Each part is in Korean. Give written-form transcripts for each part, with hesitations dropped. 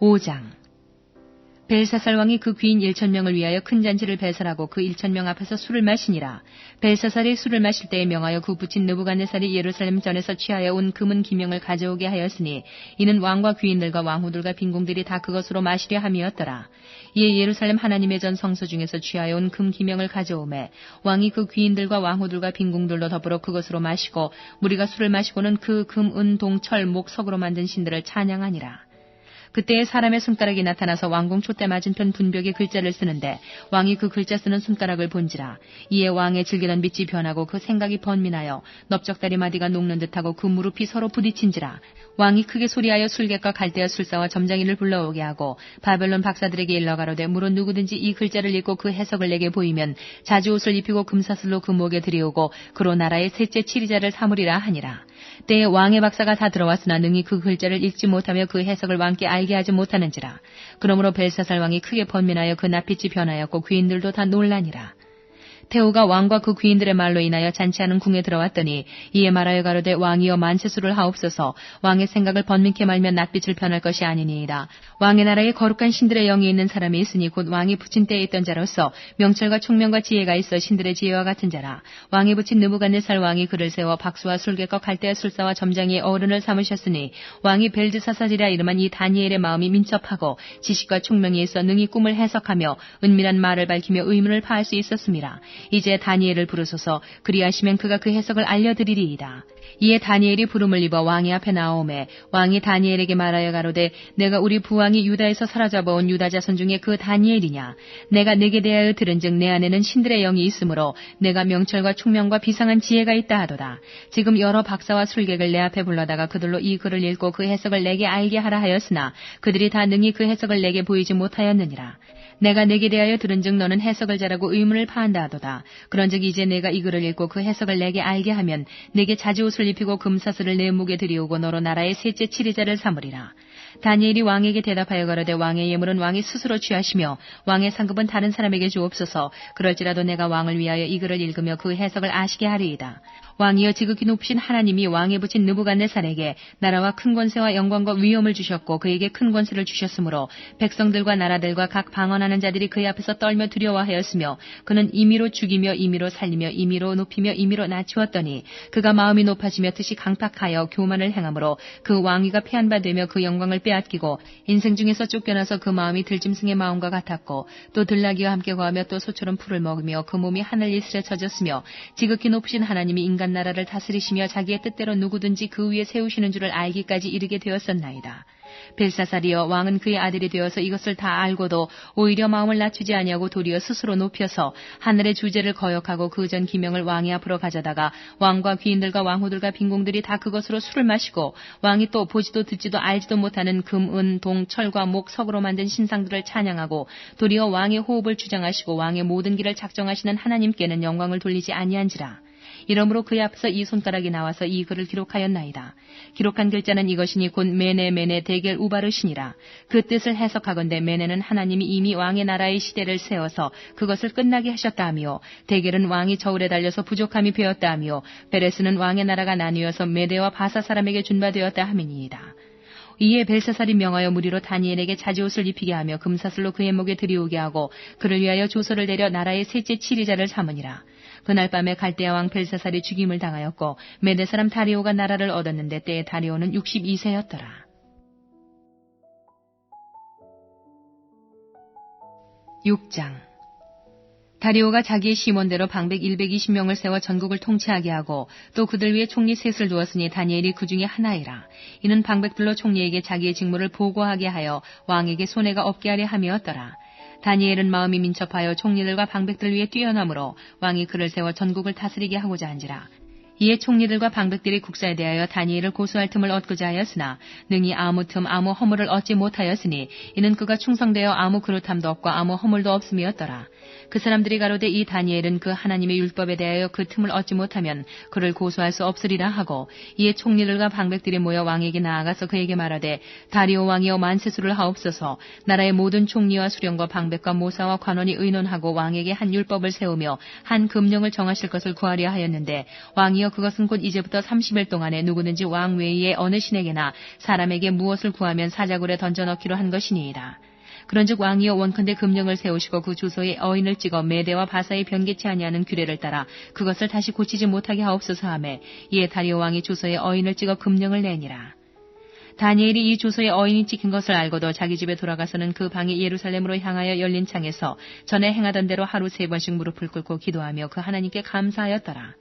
5장. 벨사살 왕이 그 귀인 1,000명을 위하여 큰 잔치를 배설하고 그 1,000명 앞에서 술을 마시니라. 벨사살이 술을 마실 때에 명하여 그 부친 느부갓네살이 예루살렘 전에서 취하여 온 금은 기명을 가져오게 하였으니 이는 왕과 귀인들과 왕후들과 빈궁들이 다 그것으로 마시려 함이었더라. 이에 예루살렘 하나님의 전 성소 중에서 취하여 온 금 기명을 가져오매 왕이 그 귀인들과 왕후들과 빈궁들로 더불어 그것으로 마시고 무리가 술을 마시고는 그 금, 은, 동, 철, 목, 석으로 만든 신들을 찬양하니라. 그때에 사람의 손가락이 나타나서 왕궁 촛대 맞은편 분벽에 글자를 쓰는데 왕이 그 글자 쓰는 손가락을 본지라. 이에 왕의 즐기던 빛이 변하고 그 생각이 번민하여 넓적다리 마디가 녹는 듯하고 그 무릎이 서로 부딪힌지라. 왕이 크게 소리하여 술객과 갈대아 술사와 점장이를 불러오게 하고 바벨론 박사들에게 일러 가로되 무릇 누구든지 이 글자를 읽고 그 해석을 내게 보이면 자주 옷을 입히고 금사슬로 그 목에 들이오고 그로 나라의 셋째 치리자를 삼으리라 하니라. 때에 왕의 박사가 다 들어왔으나 능히 그 글자를 읽지 못하며 그 해석을 왕께 알게 하지 못하는지라. 그러므로 벨사살 왕이 크게 번민하여 그 낯빛이 변하였고 귀인들도 다 놀라니라. 태후가 왕과 그 귀인들의 말로 인하여 잔치하는 궁에 들어왔더니 이에 말하여 가로되 왕이여 만세수를 하옵소서. 왕의 생각을 번민케 말면 낯빛을 변할 것이 아니니이다. 왕의 나라에 거룩한 신들의 영이 있는 사람이 있으니 곧 왕이 붙인 때에 있던 자로서 명철과 총명과 지혜가 있어 신들의 지혜와 같은 자라. 왕이 붙인 느부갓네살 왕이 그를 세워 박수와 술객과 갈대아 술사와 점장의 어른을 삼으셨으니 왕이 벨드사살이라 이름한 이 다니엘의 마음이 민첩하고 지식과 총명이 있어 능히 꿈을 해석하며 은밀한 말을 밝히며 의문을 파할 수 있었습니다. 이제 다니엘을 부르소서. 그리하시면 그가 그 해석을 알려드리리이다. 이에 다니엘이 부름을 입어 왕의 앞에 나오매 왕이 다니엘에게 말하여 가로되 내가 우리 부왕이 유다에서 사로잡아온 유다 자손 중에 그 다니엘이냐. 내가 내게 대하여 들은즉 내 안에는 신들의 영이 있으므로 내가 명철과 총명과 비상한 지혜가 있다 하도다. 지금 여러 박사와 술객을 내 앞에 불러다가 그들로 이 글을 읽고 그 해석을 내게 알게 하라 하였으나 그들이 다 능히 그 해석을 내게 보이지 못하였느니라. 내가 내게 대하여 들은즉 너는 해석을 잘하고 의문을 파한다 하도다. 그런즉 이제 내가 이 글을 읽고 그 해석을 내게 알게 하면 내게 자지옷을 입히고 금사슬을 내 목에 들이오고 너로 나라의 셋째 치리자를 삼으리라. 다니엘이 왕에게 대답하여 가로되 왕의 예물은 왕이 스스로 취하시며 왕의 상급은 다른 사람에게 주옵소서. 그럴지라도 내가 왕을 위하여 이 글을 읽으며 그 해석을 아시게 하리이다. 왕이여 지극히 높으신 하나님이 왕에 붙인 느부갓네살에게 나라와 큰 권세와 영광과 위엄을 주셨고 그에게 큰 권세를 주셨으므로 백성들과 나라들과 각 방언하는 자들이 그의 앞에서 떨며 두려워하였으며 그는 임의로 죽이며 임의로 살리며 임의로 높이며 임의로 낮추었더니 그가 마음이 높아지며 뜻이 강팍하여 교만을 행함으로 그 왕위가 패한 바 되며 그 영광을 빼앗기고 인생 중에서 쫓겨나서 그 마음이 들짐승의 마음과 같았고 또 들나귀와 함께 거하며 또 소처럼 풀을 먹으며 그 몸이 하늘 이슬에 젖었으며 지극히 높으신 하나님이 인간 나라를 다스리시며 자기의 뜻대로 누구든지 그 위에 세우시는 줄을 알기까지 이르게 되었었나이다. 벨사살이여 왕은 그의 아들이 되어서 이것을 다 알고도 오히려 마음을 낮추지 아니하고 도리어 스스로 높여서 하늘의 주제를 거역하고 그 전 기명을 왕의 앞으로 가져다가 왕과 귀인들과 왕후들과 빈궁들이 다 그것으로 술을 마시고 왕이 또 보지도 듣지도 알지도 못하는 금, 은, 동, 철과 목, 석으로 만든 신상들을 찬양하고 도리어 왕의 호흡을 주장하시고 왕의 모든 길을 작정하시는 하나님께는 영광을 돌리지 아니한지라. 이러므로 그의 앞에서 이 손가락이 나와서 이 글을 기록하였나이다. 기록한 글자는 이것이니 곧 메네 데겔 우바르시니라. 그 뜻을 해석하건대 메네는 하나님이 이미 왕의 나라의 시대를 세워서 그것을 끝나게 하셨다 하며 데겔은 왕이 저울에 달려서 부족함이 되었다 하며 베레스는 왕의 나라가 나뉘어서 메대와 바사 사람에게 준바되었다 함이니이다. 이에 벨사살이 명하여 무리로 다니엘에게 자지옷을 입히게 하며 금사슬로 그의 목에 들이오게 하고 그를 위하여 조서를 내려 나라의 셋째 치리자를 삼으니라. 그날 밤에 갈대아 왕 벨사살이 죽임을 당하였고 메대 사람 다리오가 나라를 얻었는데 때에 다리오는 62세였더라. 6장. 다리오가 자기의 심원대로 방백 120명을 세워 전국을 통치하게 하고 또 그들 위에 총리 셋을 두었으니 다니엘이 그 중에 하나이라. 이는 방백들로 총리에게 자기의 직무를 보고하게 하여 왕에게 손해가 없게 하려 함이었더라. 다니엘은 마음이 민첩하여 총리들과 방백들 위에 뛰어넘으로 왕이 그를 세워 전국을 다스리게 하고자 한지라. 이에 총리들과 방백들이 국사에 대하여 다니엘을 고소할 틈을 얻고자 하였으나 능히 아무 틈 아무 허물을 얻지 못하였으니 이는 그가 충성되어 아무 그릇함도 없고 아무 허물도 없음이었더라. 그 사람들이 가로되 이 다니엘은 그 하나님의 율법에 대하여 그 틈을 얻지 못하면 그를 고소할 수 없으리라 하고 이에 총리들과 방백들이 모여 왕에게 나아가서 그에게 말하되 다리오 왕이여 만세수를 하옵소서. 나라의 모든 총리와 수령과 방백과 모사와 관원이 의논하고 왕에게 한 율법을 세우며 한 금령을 정하실 것을 구하려 하였는데 왕이여 하여 그것은 곧 이제부터 30일 동안에 누구든지 왕 외에 어느 신에게나 사람에게 무엇을 구하면 사자굴에 던져넣기로 한 것이니이다. 그런즉 왕이여 원컨대 금령을 세우시고 그 주소에 어인을 찍어 메대와 바사에 변개치 아니하는 규례를 따라 그것을 다시 고치지 못하게 하옵소서 하매 이에 다리오 왕이 주소에 어인을 찍어 금령을 내니라. 다니엘이 이 주소에 어인이 찍힌 것을 알고도 자기 집에 돌아가서는 그 방이 예루살렘으로 향하여 열린 창에서 전에 행하던 대로 하루 3번씩 무릎을 꿇고 기도하며 그 하나님께 감사하였더라.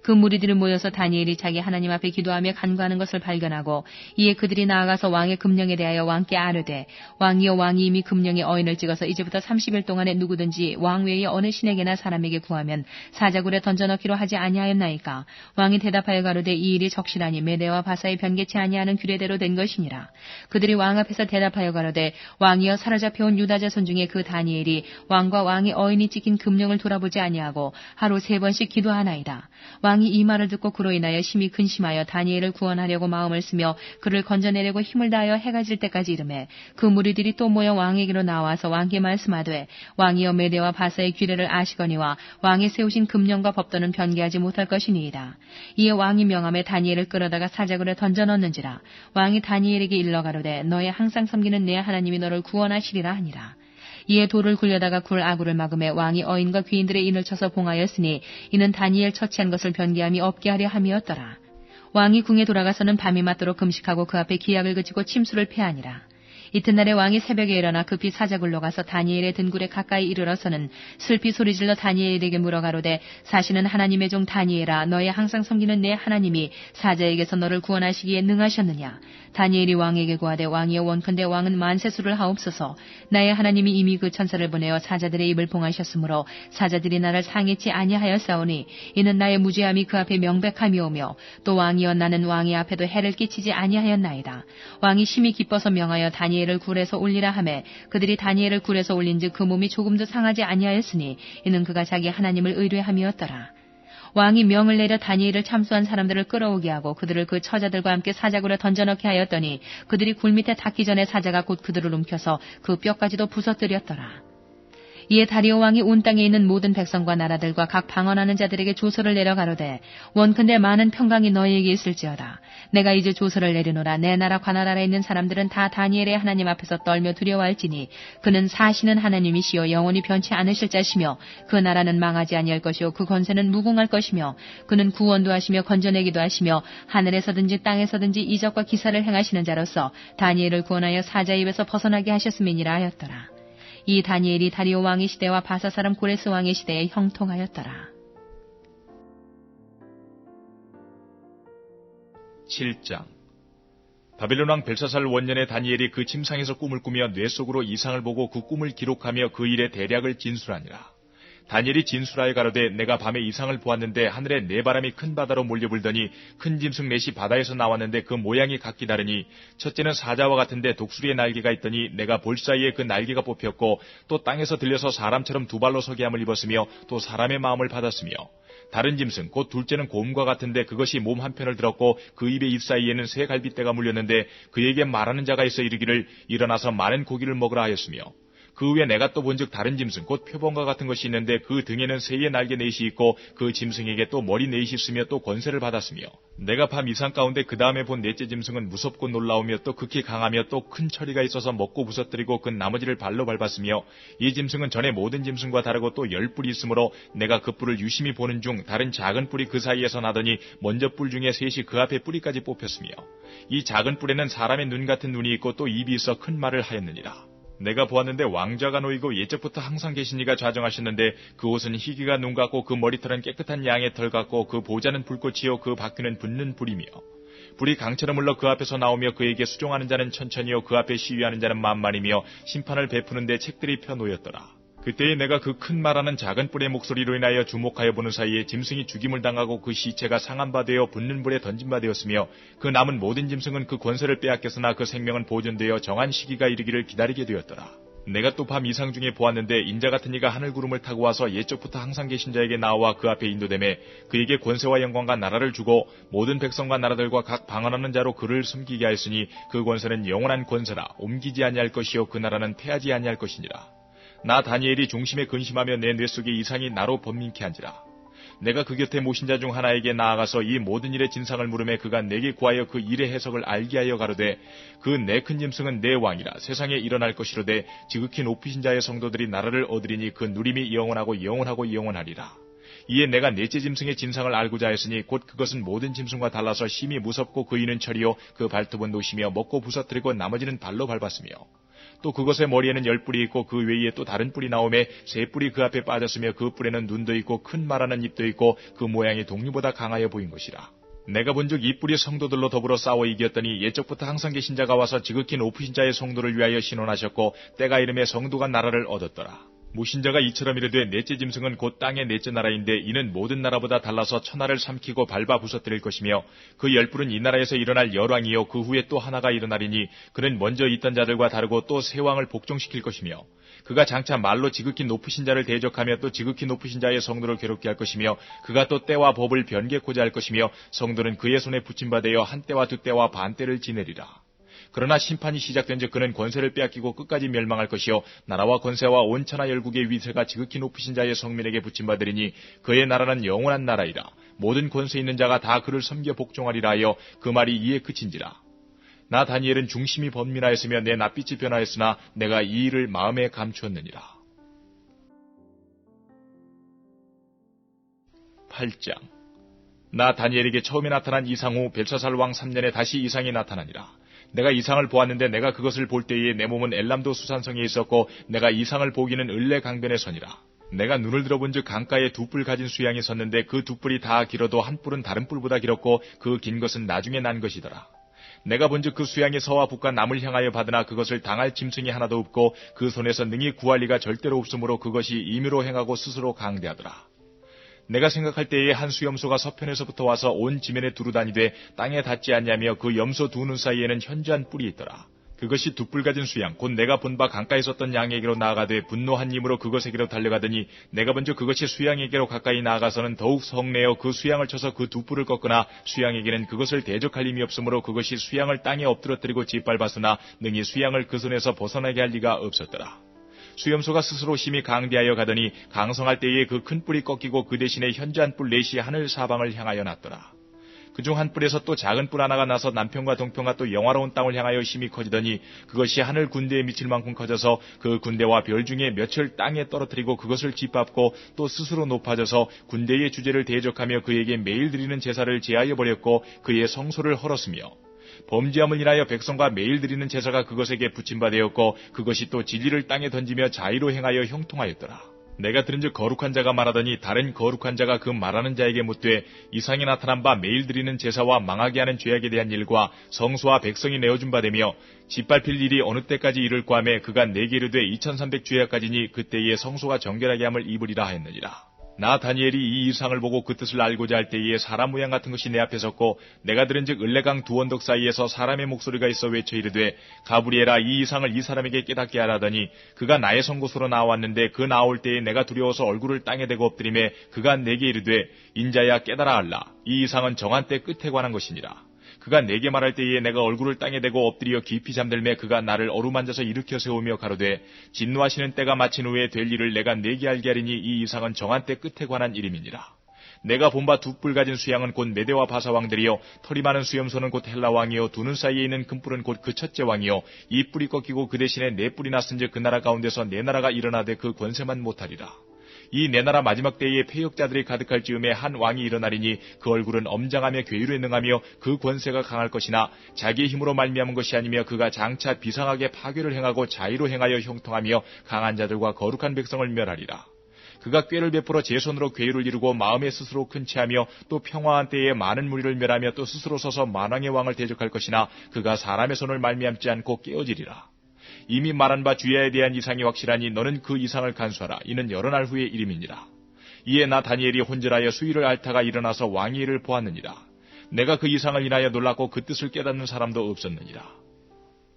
그 무리들이 모여서 다니엘이 자기 하나님 앞에 기도하며 간구하는 것을 발견하고 이에 그들이 나아가서 왕의 금령에 대하여 왕께 아뢰되 왕이여 왕이 이미 금령의 어인을 찍어서 이제부터 30일 동안에 누구든지 왕 외에 어느 신에게나 사람에게 구하면 사자굴에 던져넣기로 하지 아니하였나이까. 왕이 대답하여 가로되 이 일이 적실하니 메대와 바사에 변개치 아니하는 규례대로 된 것이니라. 그들이 왕 앞에서 대답하여 가로되 왕이여 사로잡혀온 유다 자손 중에 그 다니엘이 왕과 왕의 어인이 찍힌 금령을 돌아보지 아니하고 하루 3번씩 기도하나이다. 왕이 이 말을 듣고 그로 인하여 심히 근심하여 다니엘을 구원하려고 마음을 쓰며 그를 건져내려고 힘을 다하여 해가 질 때까지 이르매 그 무리들이 또 모여 왕에게로 나와서 왕께 말씀하되 왕이여 메대와 바사의 규례를 아시거니와 왕이 세우신 금령과 법도는 변개하지 못할 것이니이다. 이에 왕이 명함에 다니엘을 끌어다가 사자굴에 던져넣는지라. 왕이 다니엘에게 일러 가로되 너의 항상 섬기는 내 하나님이 너를 구원하시리라 하니라. 이에 돌을 굴려다가 굴 아구를 막음에 왕이 어인과 귀인들의 인을 쳐서 봉하였으니 이는 다니엘 처치한 것을 변개함이 없게 하려 함이었더라. 왕이 궁에 돌아가서는 밤이 맞도록 금식하고 그 앞에 기약을 그치고 침수를 패하니라. 이튿날에 왕이 새벽에 일어나 급히 사자굴로 가서 다니엘의 등굴에 가까이 이르러서는 슬피 소리질러 다니엘에게 물어 가로되 사시는 하나님의 종 다니엘아 너의 항상 섬기는 내 하나님이 사자에게서 너를 구원하시기에 능하셨느냐. 다니엘이 왕에게 구하되 왕이여 원컨대 왕은 만세수를 하옵소서. 나의 하나님이 이미 그 천사를 보내어 사자들의 입을 봉하셨으므로 사자들이 나를 상해치 아니하였사오니 이는 나의 무죄함이 그 앞에 명백함이오며 또 왕이여 나는 왕의 앞에도 해를 끼치지 아니하였나이다. 왕이 심히 기뻐서 명하여 다니엘을 굴에서 올리라 하매 그들이 다니엘을 굴에서 올린즉 그 몸이 조금도 상하지 아니하였으니 이는 그가 자기 하나님을 의뢰함이었더라. 왕이 명을 내려 다니엘을 참수한 사람들을 끌어오게 하고 그들을 그 처자들과 함께 사자굴에 던져넣게 하였더니 그들이 굴 밑에 닿기 전에 사자가 곧 그들을 움켜서 그 뼈까지도 부서뜨렸더라. 이에 다리오 왕이 온 땅에 있는 모든 백성과 나라들과 각 방언하는 자들에게 조서를 내려 가로되 원컨대 많은 평강이 너희에게 있을지어다. 내가 이제 조서를 내리노라. 내 나라 관할 아래 있는 사람들은 다 다니엘의 하나님 앞에서 떨며 두려워할지니 그는 사시는 하나님이시요 영원히 변치 않으실 자시며 그 나라는 망하지 아니할 것이요 그 권세는 무궁할 것이며 그는 구원도 하시며 건져내기도 하시며 하늘에서든지 땅에서든지 이적과 기사를 행하시는 자로서 다니엘을 구원하여 사자 입에서 벗어나게 하셨음이니라 하였더라. 이 다니엘이 다리오 왕의 시대와 바사 사람 고레스 왕의 시대에 형통하였더라. 7장. 바벨론 왕 벨사살 원년에 다니엘이 그 침상에서 꿈을 꾸며 뇌 속으로 이상을 보고 그 꿈을 기록하며 그 일의 대략을 진술하니라. 다니엘이 진술하여 가로되 내가 밤에 이상을 보았는데 하늘에 네 바람이 큰 바다로 몰려불더니 큰 짐승 넷이 바다에서 나왔는데 그 모양이 각기 다르니 첫째는 사자와 같은데 독수리의 날개가 있더니 내가 볼 사이에 그 날개가 뽑혔고 또 땅에서 들려서 사람처럼 두 발로 서게 함을 입었으며 또 사람의 마음을 받았으며 다른 짐승 곧 둘째는 곰과 같은데 그것이 몸 한편을 들었고 그 입의 입 사이에는 새 갈빗대가 물렸는데 그에게 말하는 자가 있어 이르기를 일어나서 많은 고기를 먹으라 하였으며 그 후에 내가 또 본즉 다른 짐승 곧 표범과 같은 것이 있는데 그 등에는 새의 날개 넷이 있고 그 짐승에게 또 머리 넷이 있으며 또 권세를 받았으며 내가 밤 이상 가운데 그 다음에 본 넷째 짐승은 무섭고 놀라우며 또 극히 강하며 또 큰 처리가 있어서 먹고 부서뜨리고 그 나머지를 발로 밟았으며 이 짐승은 전에 모든 짐승과 다르고 또 10뿔이 있으므로 내가 그 뿔을 유심히 보는 중 다른 작은 뿔이 그 사이에서 나더니 먼저 뿔 중에 셋이 그 앞에 뿌리까지 뽑혔으며 이 작은 뿔에는 사람의 눈 같은 눈이 있고 또 입이 있어 큰 말을 하였느니라. 내가 보았는데 왕자가 놓이고 예적부터 항상 계신 이가 좌정하셨는데 그 옷은 희기가 눈 같고 그 머리털은 깨끗한 양의 털 같고 그 보좌는 불꽃이요 그 바퀴는 붙는 불이며 불이 강처럼 흘러 그 앞에서 나오며 그에게 수종하는 자는 천천히요 그 앞에 시위하는 자는 만만이며 심판을 베푸는데 책들이 펴놓였더라. 그때에 내가 그 큰 말하는 작은 뿔의 목소리로 인하여 주목하여 보는 사이에 짐승이 죽임을 당하고 그 시체가 상한 바 되어 붙는 불에 던진 바 되었으며 그 남은 모든 짐승은 그 권세를 빼앗겼으나 그 생명은 보존되어 정한 시기가 이르기를 기다리게 되었더라. 내가 또 밤 이상 중에 보았는데 인자 같은 이가 하늘 구름을 타고 와서 옛적부터 항상 계신 자에게 나와 그 앞에 인도되매 그에게 권세와 영광과 나라를 주고 모든 백성과 나라들과 각 방언하는 자로 그를 숨기게 하였으니 그 권세는 영원한 권세라 옮기지 아니할 것이요 그 나라는 패하지 아니할 것이니라. 나 다니엘이 중심에 근심하며 내 뇌 속에 이상이 나로 번민케 한지라. 내가 그 곁에 모신 자 중 하나에게 나아가서 이 모든 일의 진상을 물으매 그가 내게 구하여 그 일의 해석을 알게 하여 가로되 그 내 큰 짐승은 내 왕이라 세상에 일어날 것이로되 지극히 높으신 자의 성도들이 나라를 얻으리니 그 누림이 영원하고 영원하고 영원하리라. 이에 내가 넷째 짐승의 진상을 알고자 했으니 곧 그것은 모든 짐승과 달라서 심히 무섭고 그 이는 철이요 그 발톱은 노시며 먹고 부서뜨리고 나머지는 발로 밟았으며 또 그것의 머리에는 10뿔이 있고 그 외에 또 다른 뿔이 나오매 3뿔이 그 앞에 빠졌으며 그 뿔에는 눈도 있고 큰 말하는 입도 있고 그 모양이 동류보다 강하여 보인 것이라. 내가 본즉 이 뿔이 성도들로 더불어 싸워 이겼더니 옛적부터 항상 계신 자가 와서 지극히 높으신 자의 성도를 위하여 신원하셨고 때가 이름에 성도가 나라를 얻었더라. 모신 자가 이처럼 이르되 넷째 짐승은 곧 땅의 넷째 나라인데 이는 모든 나라보다 달라서 천하를 삼키고 밟아 부서뜨릴 것이며 그 10뿔은 이 나라에서 일어날 열왕이요 그 후에 또 하나가 일어나리니 그는 먼저 있던 자들과 다르고 또 새 왕을 복종시킬 것이며 그가 장차 말로 지극히 높으신 자를 대적하며 또 지극히 높으신 자의 성도를 괴롭게 할 것이며 그가 또 때와 법을 변개코자 할 것이며 성도는 그의 손에 붙임받아 한 때와 두 때와 반 때를 지내리라. 그러나 심판이 시작된즉 그는 권세를 빼앗기고 끝까지 멸망할 것이요 나라와 권세와 온 천하 열국의 위세가 지극히 높으신 자의 성민에게 붙임받으리니 그의 나라는 영원한 나라이라. 모든 권세 있는 자가 다 그를 섬겨 복종하리라 하여 그 말이 이에 그친지라. 나 다니엘은 중심이 번민하였으며 내 낯빛이 변하였으나 내가 이 일을 마음에 감추었느니라. 8장. 나 다니엘에게 처음에 나타난 이상 후 벨사살 왕 3년에 다시 이상이 나타나니라. 내가 이상을 보았는데 내가 그것을 볼 때에 내 몸은 엘람도 수산성에 있었고 내가 이상을 보기는 을레 강변에 서니라. 내가 눈을 들어본즉 강가에 2뿔 가진 수양이 섰는데 그 2뿔이 다 길어도 한 뿔은 다른 뿔보다 길었고 그 긴 것은 나중에 난 것이더라. 내가 본즉 그 수양이 서와 북과 남을 향하여 받으나 그것을 당할 짐승이 하나도 없고 그 손에서 능히 구할 리가 절대로 없으므로 그것이 임의로 행하고 스스로 강대하더라. 내가 생각할 때에 한 수염소가 서편에서부터 와서 온 지면에 두루다니되 땅에 닿지 않냐며 그 염소 두 눈 사이에는 현저한 뿔이 있더라. 그것이 2뿔 가진 수양 곧 내가 본 바 강가에 섰던 양에게로 나아가되 분노한 힘으로 그것에게로 달려가더니 내가 먼저 그것이 수양에게로 가까이 나아가서는 더욱 성내어 그 수양을 쳐서 그 2뿔을 꺾으나 수양에게는 그것을 대적할 힘이 없으므로 그것이 수양을 땅에 엎드러뜨리고 짓밟았으나 능히 수양을 그 손에서 벗어나게 할 리가 없었더라. 수염소가 스스로 심히 강대하여 가더니 강성할 때에 그 큰 뿔이 꺾이고 그 대신에 현저한 뿔 넷이 하늘 사방을 향하여 났더라. 그중 한 뿔에서 또 작은 뿔 하나가 나서 남편과 동편과 또 영화로운 땅을 향하여 심히 커지더니 그것이 하늘 군대에 미칠 만큼 커져서 그 군대와 별 중에 몇을 땅에 떨어뜨리고 그것을 짓밟고 또 스스로 높아져서 군대의 주제를 대적하며 그에게 매일 드리는 제사를 제하여 버렸고 그의 성소를 헐었으며 범죄함을 인하여 백성과 매일 드리는 제사가 그것에게 붙임바되었고 그것이 또 진리를 땅에 던지며 자의로 행하여 형통하였더라. 내가 들은즉 거룩한 자가 말하더니 다른 거룩한 자가 그 말하는 자에게 묻되 이상이 나타난 바 매일 드리는 제사와 망하게 하는 죄악에 대한 일과 성소와 백성이 내어준 바 되며 짓밟힐 일이 어느 때까지 이를까 하매 그가 내게 이르되 2300 죄악까지니 그때에 성소가 정결하게 함을 입으리라 하였느니라. 나 다니엘이 이 이상을 보고 그 뜻을 알고자 할 때에 사람 모양 같은 것이 내 앞에 섰고 내가 들은즉 을레강 두 언덕 사이에서 사람의 목소리가 있어 외쳐 이르되 가브리엘아 이 이상을 이 사람에게 깨닫게 하라더니 그가 나의 선곳으로 나왔는데 그 나올 때에 내가 두려워서 얼굴을 땅에 대고 엎드리매 그가 내게 이르되 인자야 깨달아 알라 이 이상은 정한 때 끝에 관한 것이니라. 그가 내게 말할 때에 내가 얼굴을 땅에 대고 엎드려 깊이 잠들매 그가 나를 어루만져서 일으켜 세우며 가로되 진노하시는 때가 마친 후에 될 일을 내가 내게 알게 하리니 이 이상은 정한 때 끝에 관한 이름이니라. 내가 본바 2뿔 가진 수양은 곧 메대와 바사 왕들이요 털이 많은 수염소는 곧 헬라 왕이요 두 눈 사이에 있는 큰 뿔은 곧 그 첫째 왕이요 이 뿔이 꺾이고 그 대신에 4뿔이 났은즉 그 나라 가운데서 4나라가 일어나되 그 권세만 못하리라. 이 내 나라 마지막 때에 패역자들이 가득할 즈음에 한 왕이 일어나리니 그 얼굴은 엄장하며 괴율에 능하며 그 권세가 강할 것이나 자기의 힘으로 말미암은 것이 아니며 그가 장차 비상하게 파괴를 행하고 자의로 행하여 형통하며 강한 자들과 거룩한 백성을 멸하리라. 그가 꾀를 베풀어 제 손으로 괴율을 이루고 마음에 스스로 큰 체하며 또 평화한 때에 많은 무리를 멸하며 또 스스로 서서 만왕의 왕을 대적할 것이나 그가 사람의 손을 말미암지 않고 깨어지리라. 이미 말한 바 주야에 대한 이상이 확실하니 너는 그 이상을 간수하라. 이는 여러 날 후의 이름이니라. 이에 나 다니엘이 혼절하여 수위를 앓다가 일어나서 왕의 일을 보았느니라. 내가 그 이상을 인하여 놀랐고 그 뜻을 깨닫는 사람도 없었느니라.